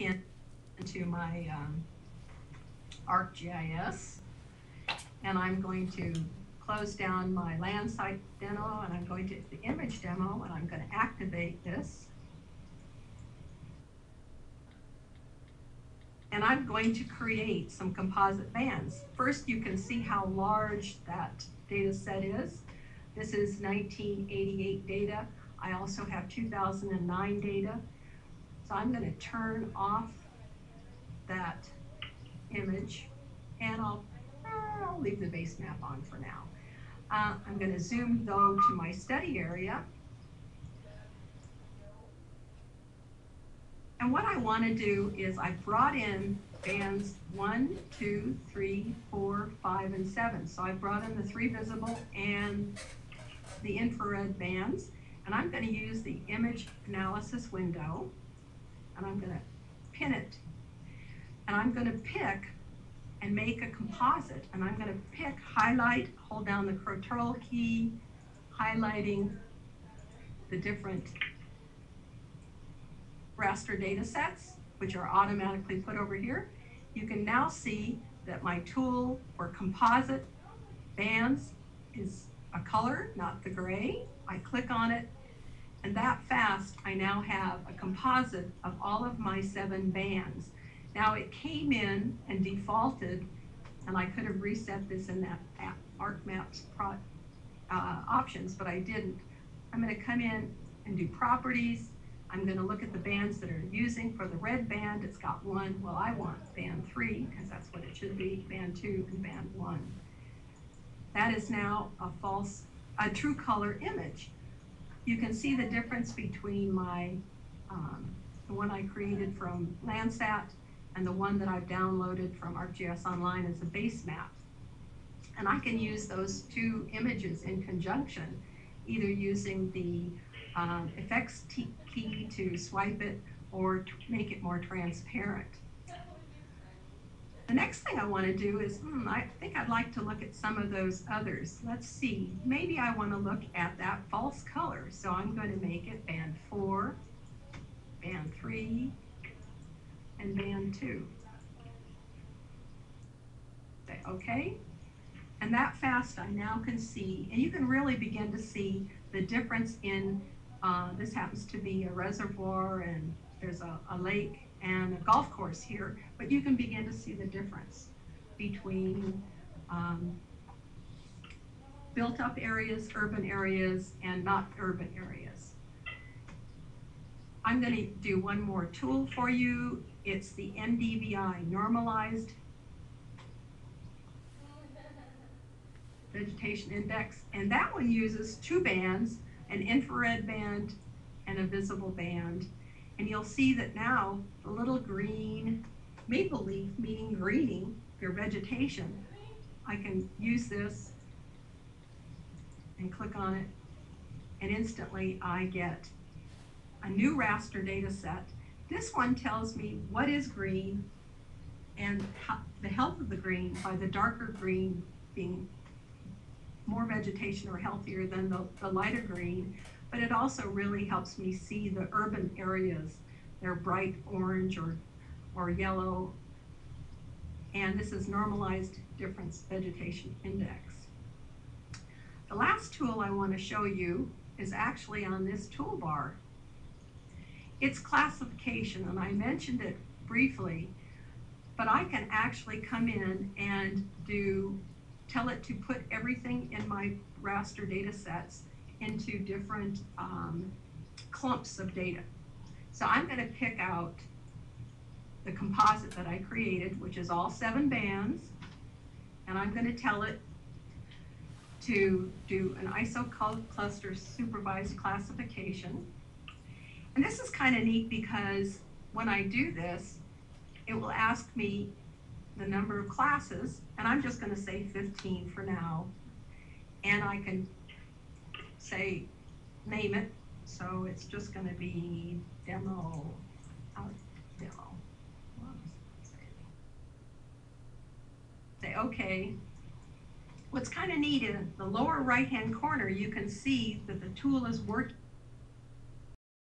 into my ArcGIS, and I'm going to close down my land site demo, and I'm going to the image demo, and I'm going to activate this. And I'm going to create some composite bands. First, you can see how large that data set is. This is 1988 data. I also have 2009 data. So I'm going to turn off that image, and I'll leave the base map on for now. I'm going to zoom though to my study area. And what I want to do is I brought in bands 1, 2, 3, 4, 5, and 7. So I brought in the 3 visible and the infrared bands. And I'm going to use the image analysis window, and I'm going to pin it. And I'm going to pick and make a composite. And I'm going to pick, highlight, hold down the Control key, highlighting the different raster data sets, which are automatically put over here. You can now see that my tool for composite bands is a color, not the gray. I click on it, and that fast, I now have a composite of all of my 7 bands. Now it came in and defaulted, and I could have reset this in that ArcMaps options, but I didn't. I'm going to come in and do properties. I'm going to look at the bands that are using. For the red band, it's got 1. Well, I want band 3 because that's what it should be, band 2 and band 1. That is now a true color image. You can see the difference between my the one I created from Landsat and the one that I've downloaded from ArcGIS Online as a base map. And I can use those 2 images in conjunction, either using the effects key to swipe it or to make it more transparent. The next thing I want to do is, I think I'd like to look at some of those others. Let's see, maybe I want to look at that false color. So I'm going to make it band 4, band 3, and band 2. Say okay. And that fast I now can see, and you can really begin to see the difference in, this happens to be a reservoir, and there's a lake and a golf course here, but you can begin to see the difference between built up areas, urban areas, and not urban areas. I'm going to do one more tool for you. It's the NDVI, Normalized Vegetation Index, and that one uses 2 bands, an infrared band and a visible band. And you'll see that now the little green maple leaf, meaning greening your vegetation, I can use this and click on it, and instantly I get a new raster data set. This one tells me what is green and the health of the green by the darker green being more vegetation or healthier than the lighter green, but it also really helps me see the urban areas. They're bright orange or yellow, and this is Normalized Difference Vegetation Index. The last tool I want to show you is actually on this toolbar. It's classification, and I mentioned it briefly, but I can actually come in and tell it to put everything in my raster data sets into different clumps of data. So I'm going to pick out the composite that I created, which is all 7 bands, and I'm going to tell it to do an ISO cluster supervised classification. And this is kind of neat because when I do this, it will ask me the number of classes, and I'm just going to say 15 for now, and I can say name it, so it's just going to be demo. Say okay. What's kind of neat in the lower right hand corner, you can see that the tool is working